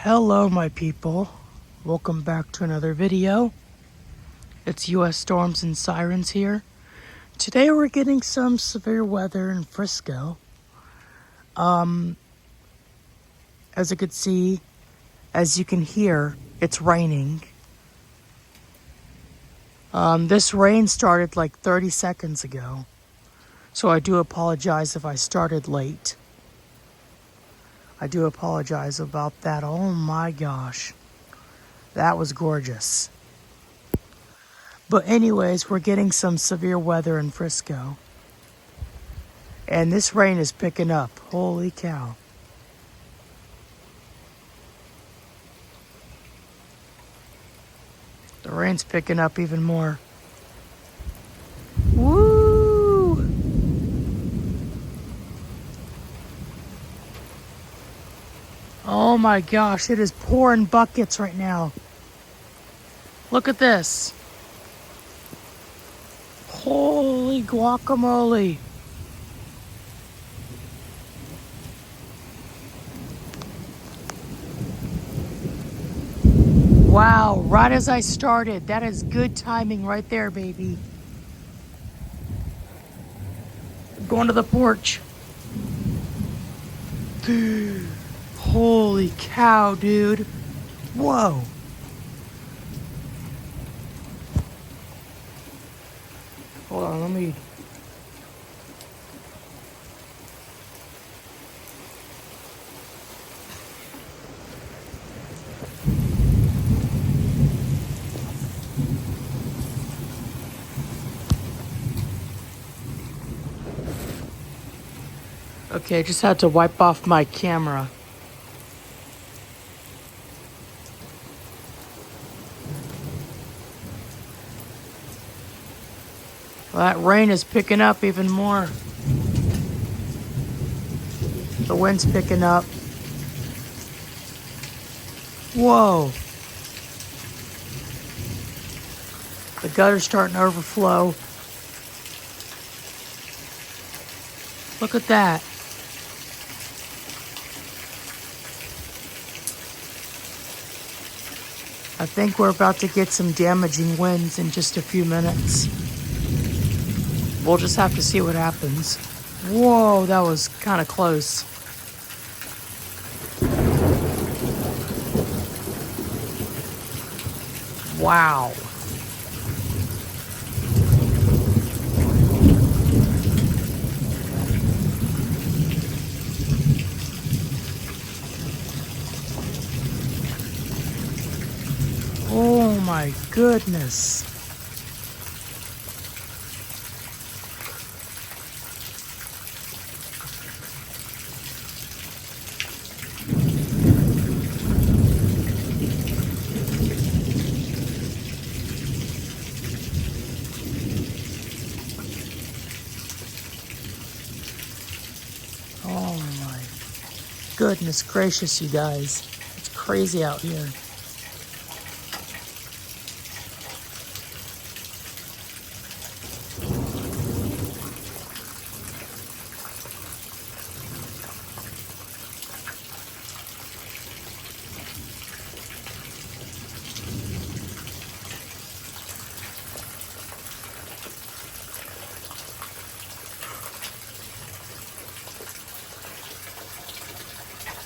Hello my people, welcome back to another video. It's US Storms and Sirens here. Today we're getting some severe weather in Frisco. As you can see, as you can hear, it's raining. This rain started like 30 seconds ago, so I do apologize if I started late. I do apologize about that. Oh my gosh. That was gorgeous. But anyways, we're getting some severe weather in Frisco. And this rain is picking up. Holy cow. The rain's picking up even more. Woo! Oh my gosh, it is pouring buckets right now. Look at this. Holy guacamole. Wow, right as I started. That is good timing right there, baby. I'm going to the porch. Holy cow, dude. Whoa. Hold on, let me... Okay, just had to wipe off my camera. Well, that rain is picking up even more. The wind's picking up. Whoa. The gutter's starting to overflow. Look at that. I think we're about to get some damaging winds in just a few minutes. We'll just have to see what happens. Whoa, that was kind of close. Wow. Oh my goodness. Oh my goodness gracious, you guys. It's crazy out here.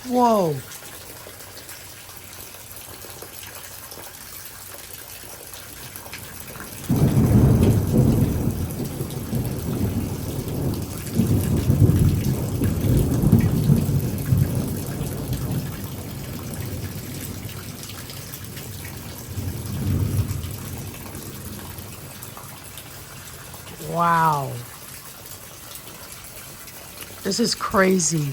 Whoa. Wow. This is crazy.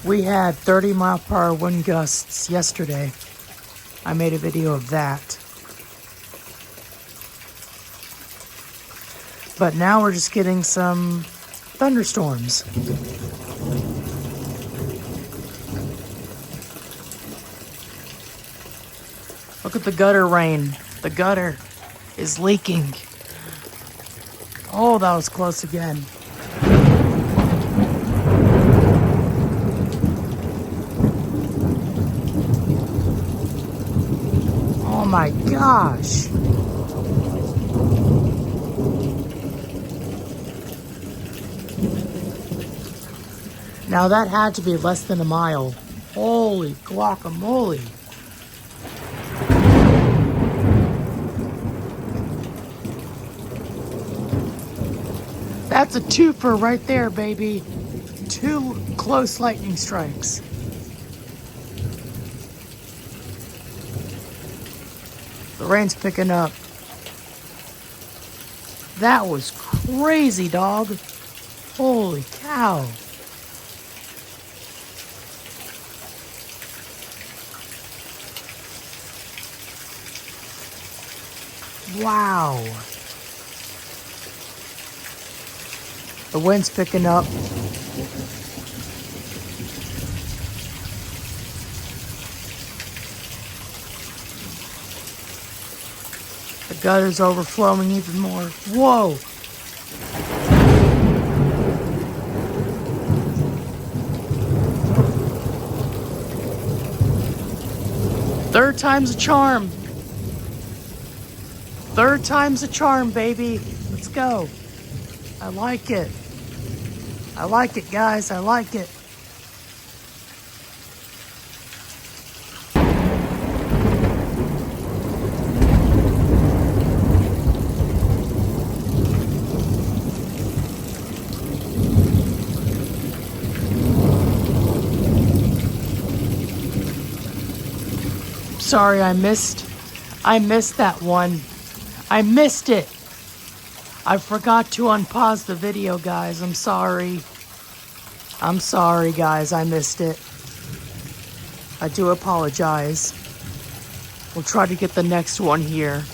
We had 30-mile-per-hour wind gusts yesterday. I made a video of that. But now we're just getting some thunderstorms. Look at the gutter rain. The gutter is leaking. Oh, that was close again. Oh my gosh. Now that had to be less than a mile. Holy guacamole. That's a twofer right there, baby. 2 close lightning strikes. The rain's picking up. That was crazy, dog. Holy cow. Wow. The wind's picking up. The gutter's overflowing even more. Whoa. Third time's a charm. Third time's a charm, baby. Let's go. I like it. I like it, guys. I like it. Sorry, I missed that one. I missed it. I forgot to unpause the video, guys. I'm sorry. I'm sorry, guys. I missed it. I do apologize. We'll try to get the next one here.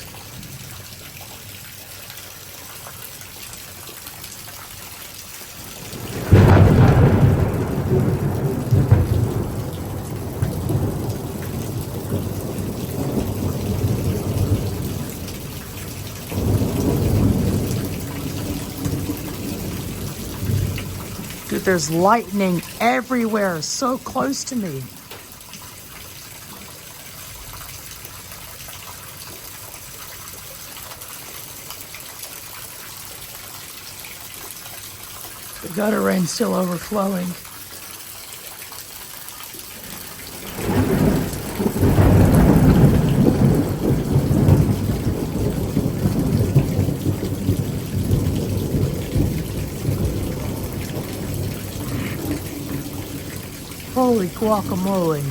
Dude, there's lightning everywhere, so close to me. The gutter rain's still overflowing. Holy guacamole.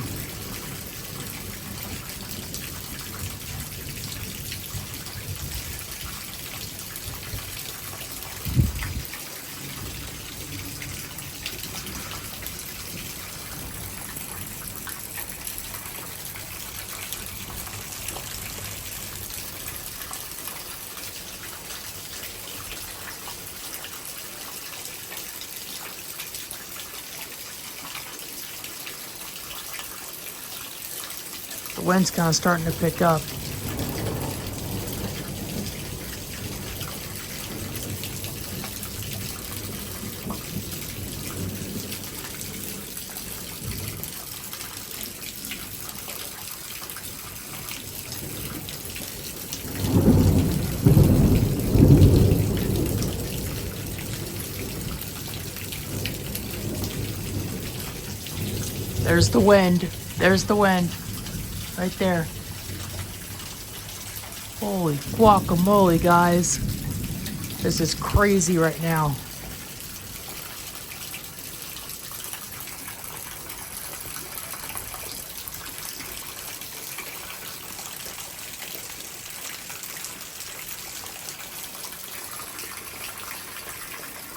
The wind's kind of starting to pick up. There's the wind. There's the wind. Right there. Holy guacamole, guys. This is crazy right now.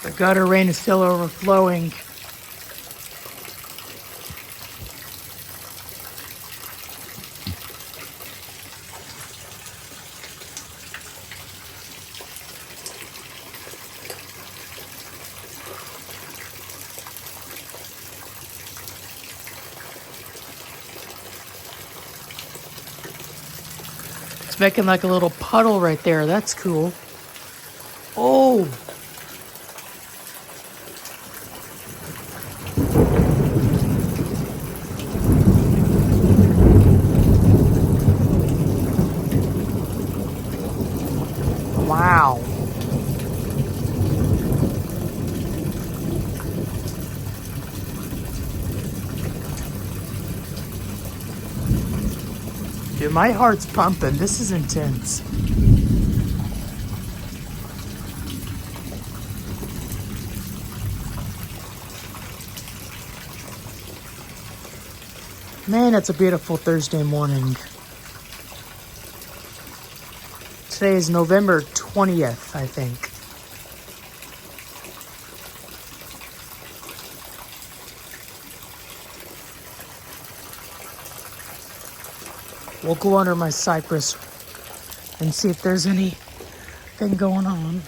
The gutter rain is still overflowing. It's making like a little puddle right there. That's cool. Oh. Wow. Dude, my heart's pumping. This is intense. Man, it's a beautiful Thursday morning. Today is November 20th, I think. We'll go under my cypress and see if there's anything going on.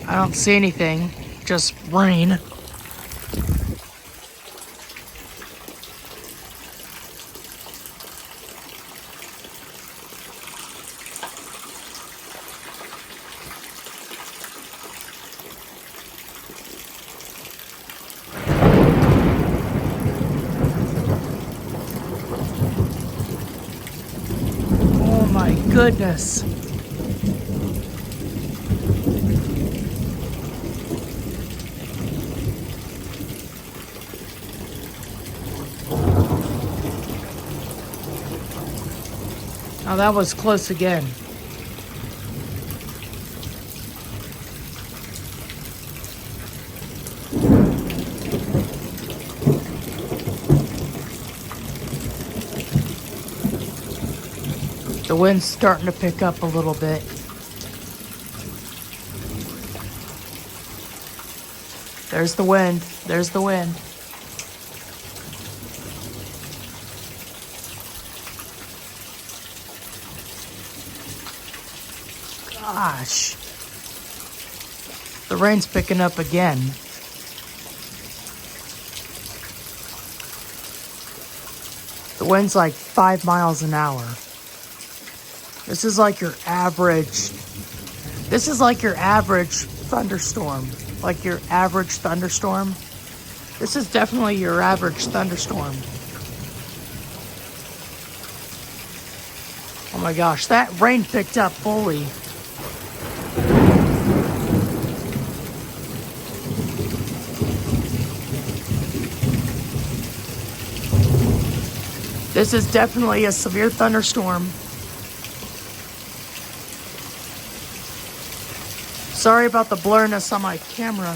I don't see anything, just rain. Oh my goodness. Oh, that was close again. The wind's starting to pick up a little bit. There's the wind. There's the wind. Gosh. The rain's picking up again. The wind's like 5 miles an hour. This is like your average. This is like your average thunderstorm. Like your average thunderstorm. This is definitely your average thunderstorm. Oh my gosh, that rain picked up fully. This is definitely a severe thunderstorm. Sorry about the blurriness on my camera.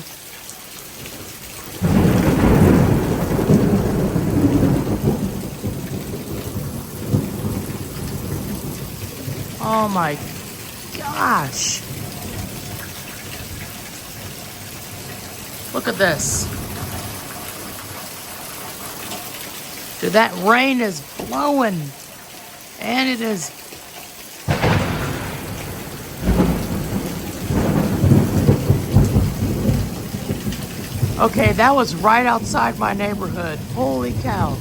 Oh my gosh. Look at this. Dude, that rain is blowing. And it is. Okay, that was right outside my neighborhood. Holy cow.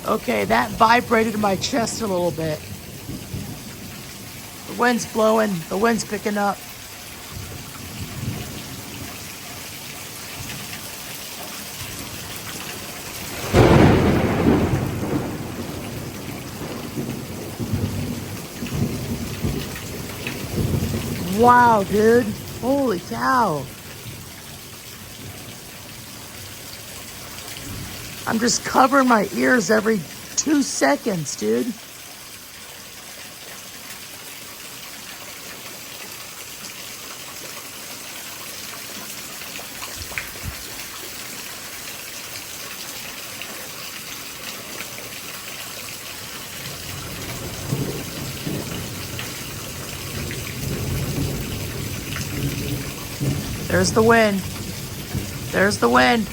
Okay, that vibrated my chest a little bit. The wind's blowing, the wind's picking up. Wow, dude. Holy cow. I'm just covering my ears every 2 seconds, dude. There's the wind. There's the wind.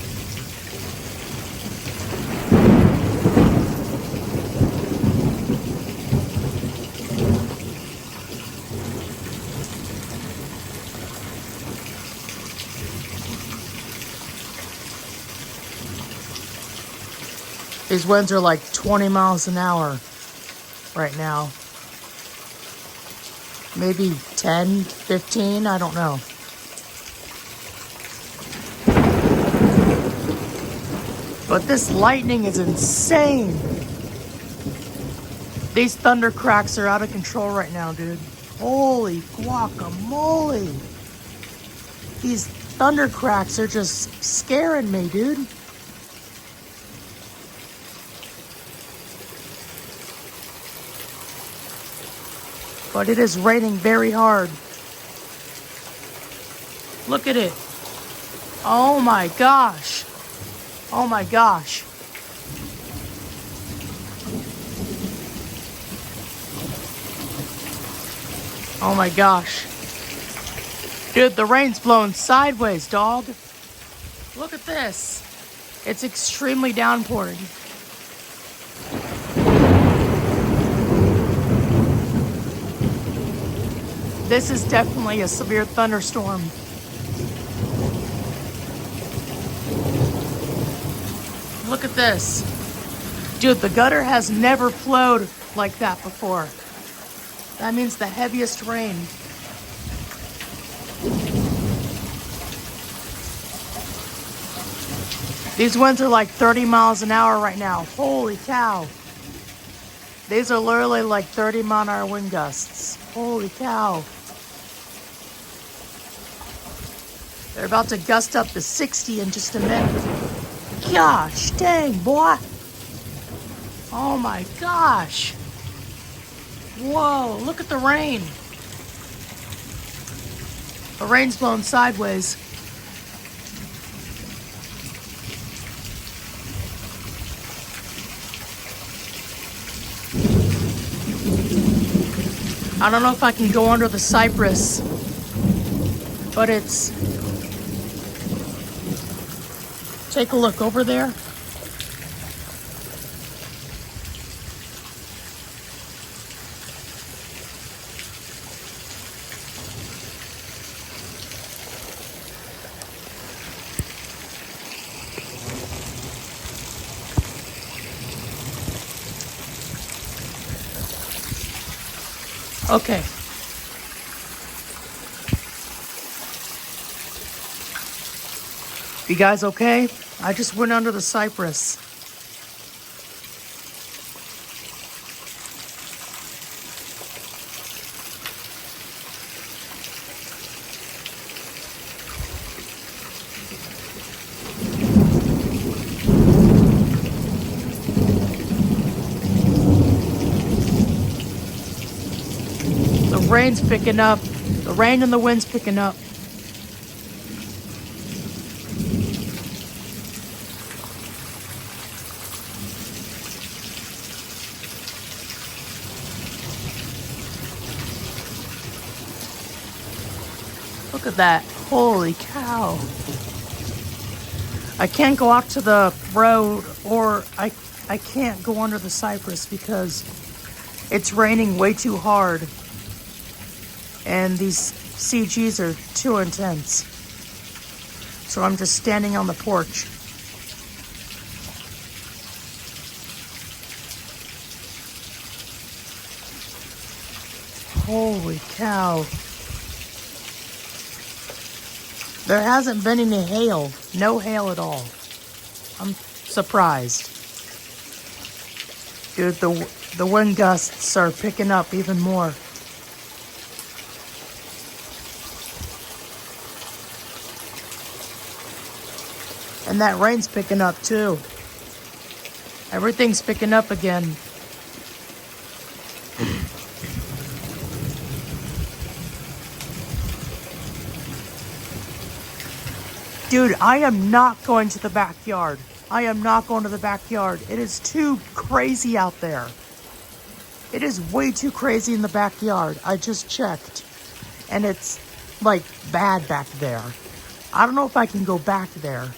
These winds are like 20 miles an hour right now. Maybe 10, 15, I don't know. But this lightning is insane. These thunder cracks are out of control right now, dude. Holy guacamole. These thunder cracks are just scaring me, dude. But it is raining very hard. Look at it. Oh my gosh. Oh my gosh. Oh my gosh. Dude, the rain's blowing sideways, dog. Look at this. It's extremely downpouring. This is definitely a severe thunderstorm. Look at this. Dude, the gutter has never flowed like that before. That means the heaviest rain. These winds are like 30 miles an hour right now. Holy cow. These are literally like 30-mile-an-hour wind gusts. Holy cow. They're about to gust up to 60 in just a minute. Gosh dang, boy. Oh my gosh. Whoa, look at the rain. The rain's blowing sideways. I don't know if I can go under the cypress, but it's... Take a look over there. Okay. You guys okay? I just went under the cypress. The rain's picking up. The rain and the wind's picking up. Look at that. Holy cow. I can't go out to the road, or I can't go under the cypress because it's raining way too hard. And these CGs are too intense. So I'm just standing on the porch. Holy cow. There hasn't been any hail. No hail at all. I'm surprised. Dude, the wind gusts are picking up even more. And that rain's picking up too. Everything's picking up again. Dude, I am not going to the backyard. I am not going to the backyard. It is too crazy out there. It is way too crazy in the backyard. I just checked. And it's like bad back there. I don't know if I can go back there.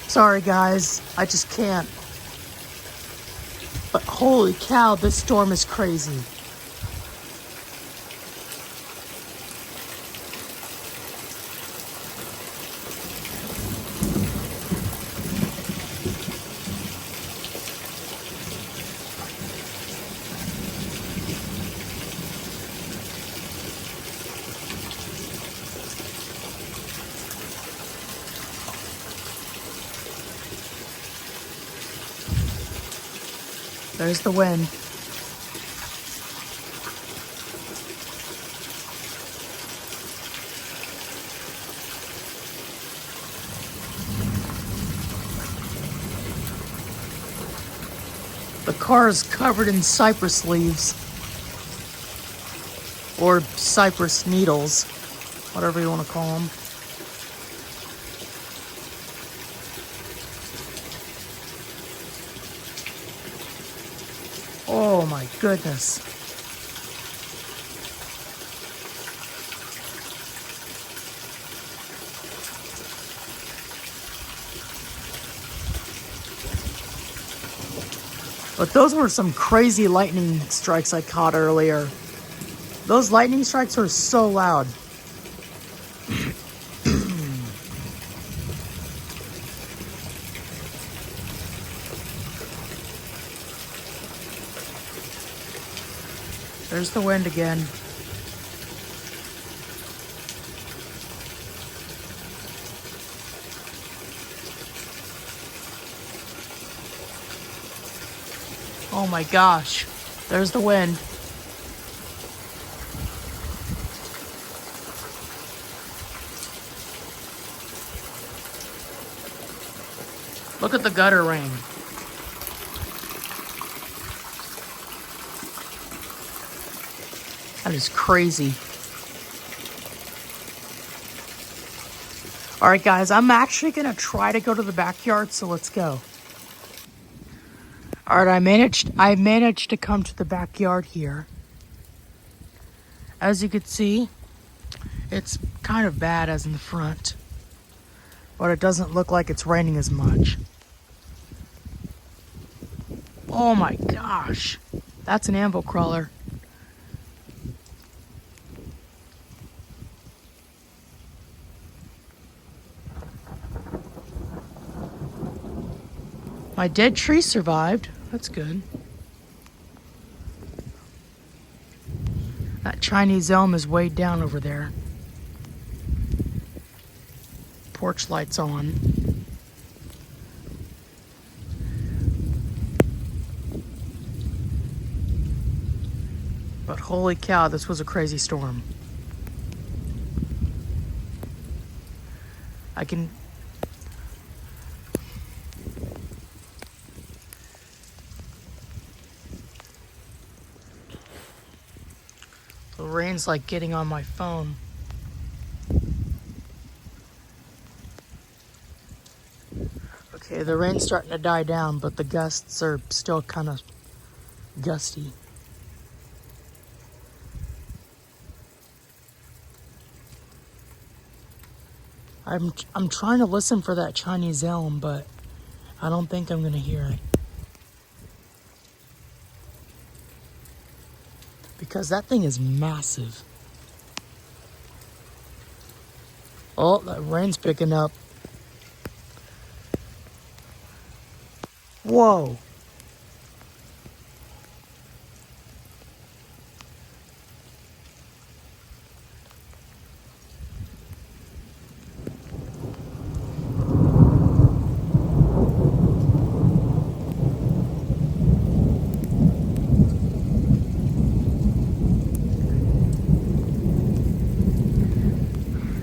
Sorry guys, I just can't. But holy cow, this storm is crazy. There's the wind. The car is covered in cypress leaves. Or cypress needles. Whatever you want to call them. Oh my goodness. But those were some crazy lightning strikes I caught earlier. Those lightning strikes were so loud. There's the wind again. Oh my gosh. There's the wind. Look at the gutter rain. That is crazy. All right, guys, I'm actually gonna try to go to the backyard, so let's go. All right, I managed to come to the backyard here. As you can see, it's kind of bad as in the front, but it doesn't look like it's raining as much. Oh my gosh, that's an anvil crawler. My dead tree survived. That's good. That Chinese elm is way down over there. Porch lights on. But holy cow, this was a crazy storm. The rain's like getting on my phone. Okay, the rain's starting to die down, but the gusts are still kind of gusty. I'm trying to listen for that Chinese elm, but I don't think I'm gonna hear it. Because that thing is massive. Oh, that rain's picking up. Whoa.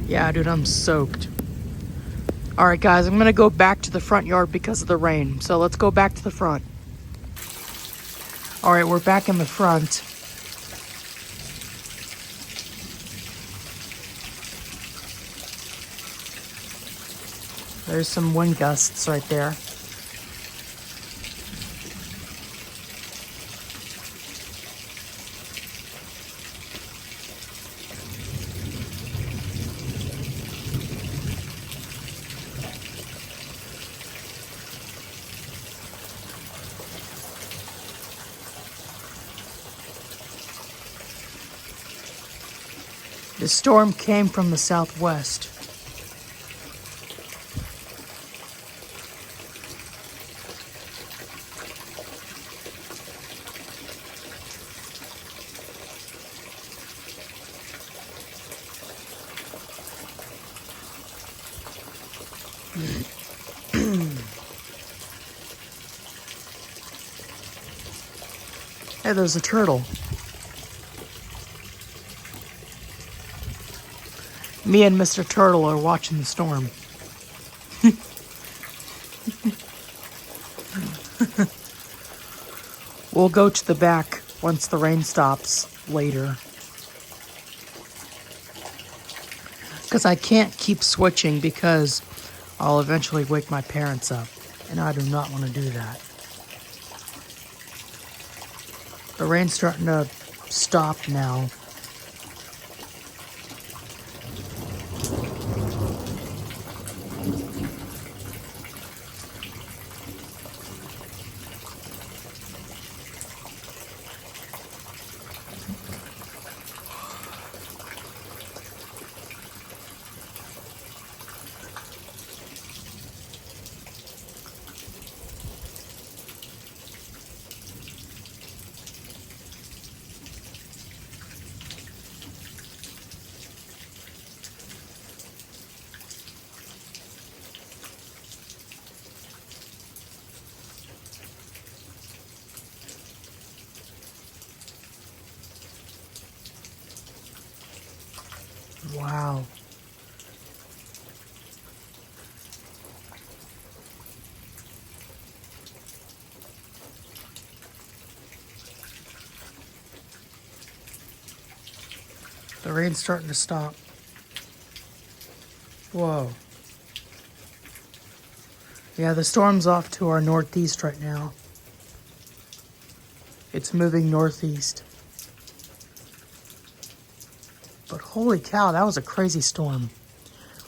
Yeah, dude, I'm soaked. All right, guys, I'm gonna go back to the front yard because of the rain. So let's go back to the front. All right, we're back in the front. There's some wind gusts right there. The storm came from the southwest. Hey, there's a turtle. Me and Mr. Turtle are watching the storm. We'll go to the back once the rain stops later. Because I can't keep switching because I'll eventually wake my parents up. And I do not want to do that. The rain's starting to stop now. Wow. The rain's starting to stop. Whoa. Yeah, the storm's off to our northeast right now. It's moving northeast. But holy cow, that was a crazy storm.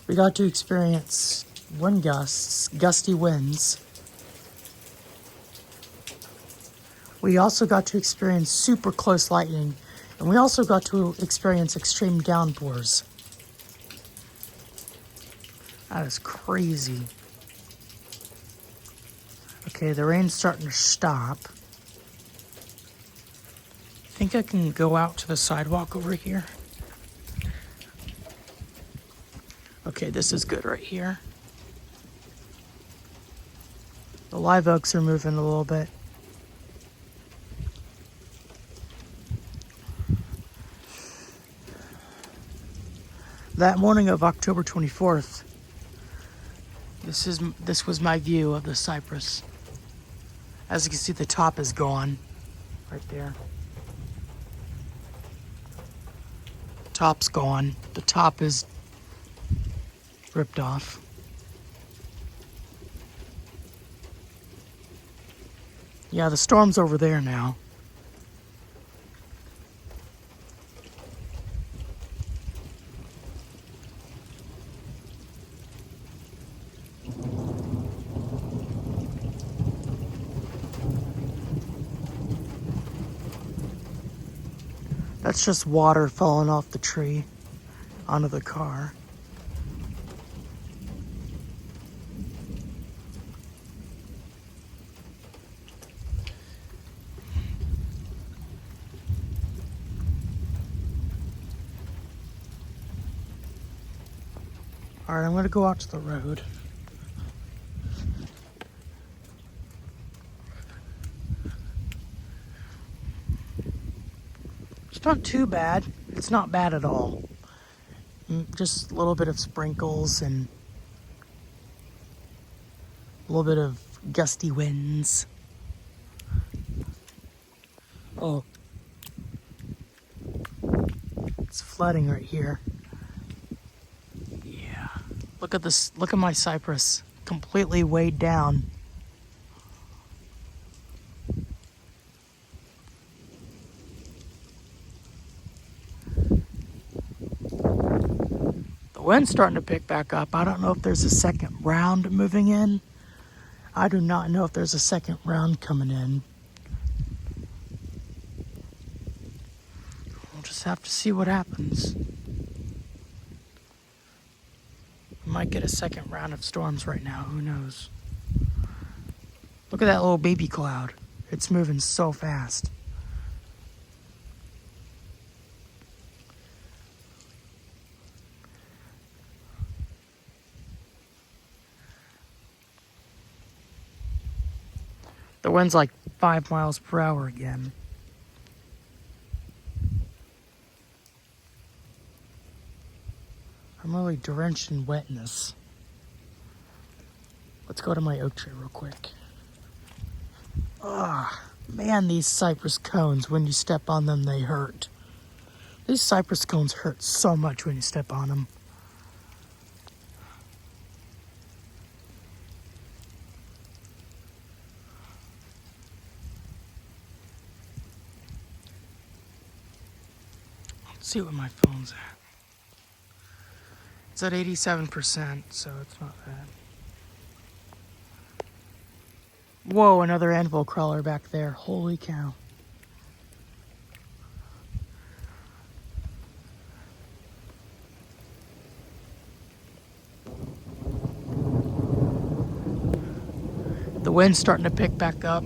We got to experience wind gusts, gusty winds. We also got to experience super close lightning, and we also got to experience extreme downpours. That is crazy. Okay, the rain's starting to stop. I think I can go out to the sidewalk over here. Okay, this is good right here. The live oaks are moving a little bit. That morning of October 24th, this was my view of the cypress. As you can see, the top is gone right there. Top's gone. The top is ripped off. Yeah, the storm's over there now. That's just water falling off the tree onto the car. All right, I'm gonna go out to the road. It's not too bad. It's not bad at all. Just a little bit of sprinkles and a little bit of gusty winds. Oh, it's flooding right here. Yeah. Look at this. Look at my cypress. Completely weighed down. The wind's starting to pick back up. I don't know if there's a second round moving in. I do not know if there's a second round coming in. We'll just have to see what happens. We might get a second round of storms right now. Who knows? Look at that little baby cloud. It's moving so fast. The wind's like 5 miles per hour again. I'm really drenched in wetness. Let's go to my oak tree real quick. Ah, man, these cypress cones, when you step on them, they hurt. These cypress cones hurt so much when you step on them. Let's see what my phone's at. It's at 87%, so it's not bad. Whoa, another anvil crawler back there. Holy cow. The wind's starting to pick back up.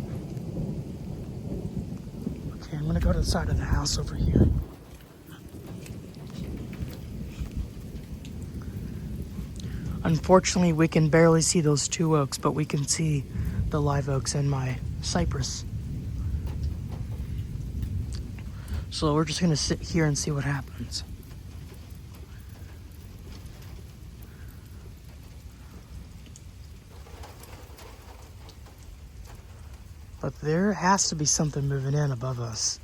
Okay, I'm gonna go to the side of the house over here. Unfortunately, we can barely see those two oaks, but we can see the live oaks and my cypress. So we're just gonna sit here and see what happens. But there has to be something moving in above us.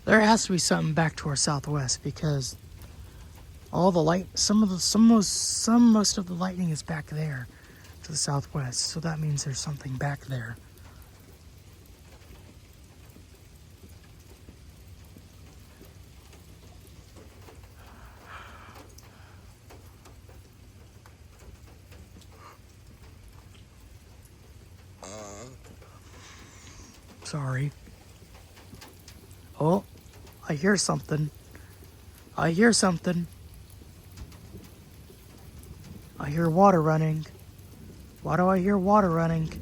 There has to be something back to our southwest because all the light, most of the lightning is back there to the southwest. So that means there's something back there. Sorry. Oh, I hear something. I hear something. I hear water running. Why do I hear water running?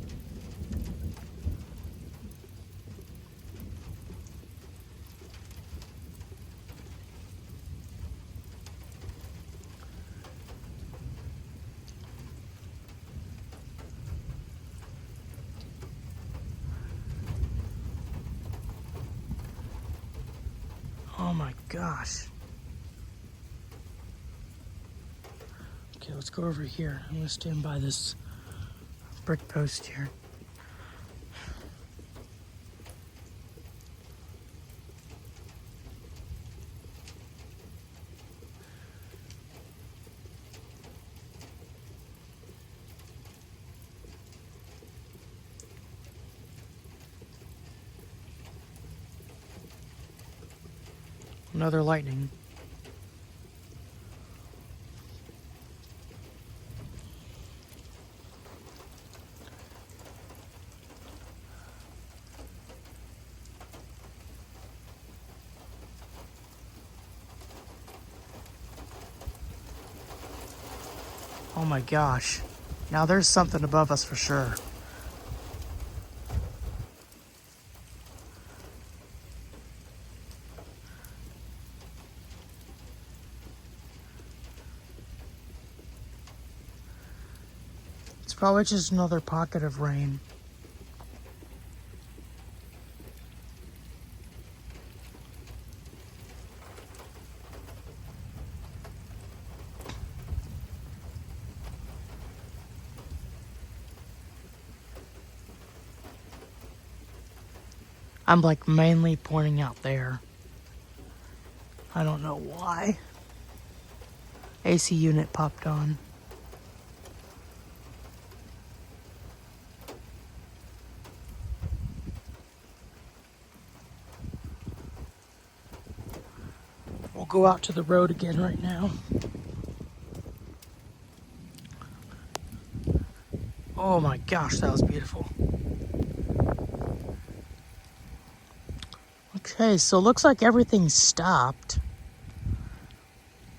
Oh my gosh. Okay, let's go over here. I'm gonna stand by this brick post here. Another lightning. Oh my gosh. Now there's something above us for sure. It's probably just another pocket of rain. I'm like mainly pointing out there. I don't know why. AC unit popped on. We'll go out to the road again right now. Oh my gosh, that was beautiful. Okay, so it looks like everything stopped.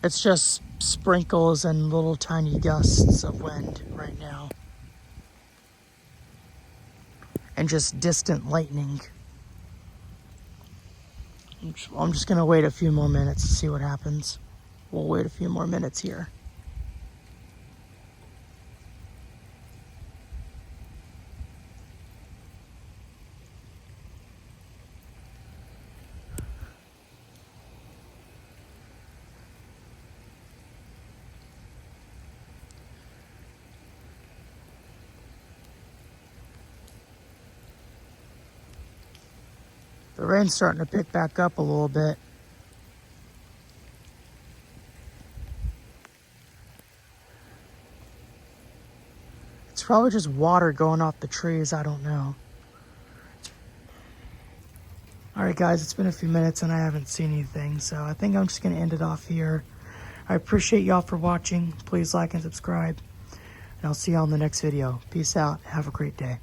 It's just sprinkles and little tiny gusts of wind right now. And just distant lightning. I'm just going to wait a few more minutes to see what happens. We'll wait a few more minutes here. The rain's starting to pick back up a little bit. It's probably just water going off the trees, I don't know. Alright guys, it's been a few minutes and I haven't seen anything, so I think I'm just going to end it off here. I appreciate y'all for watching. Please like and subscribe. And I'll see y'all in the next video. Peace out. Have a great day.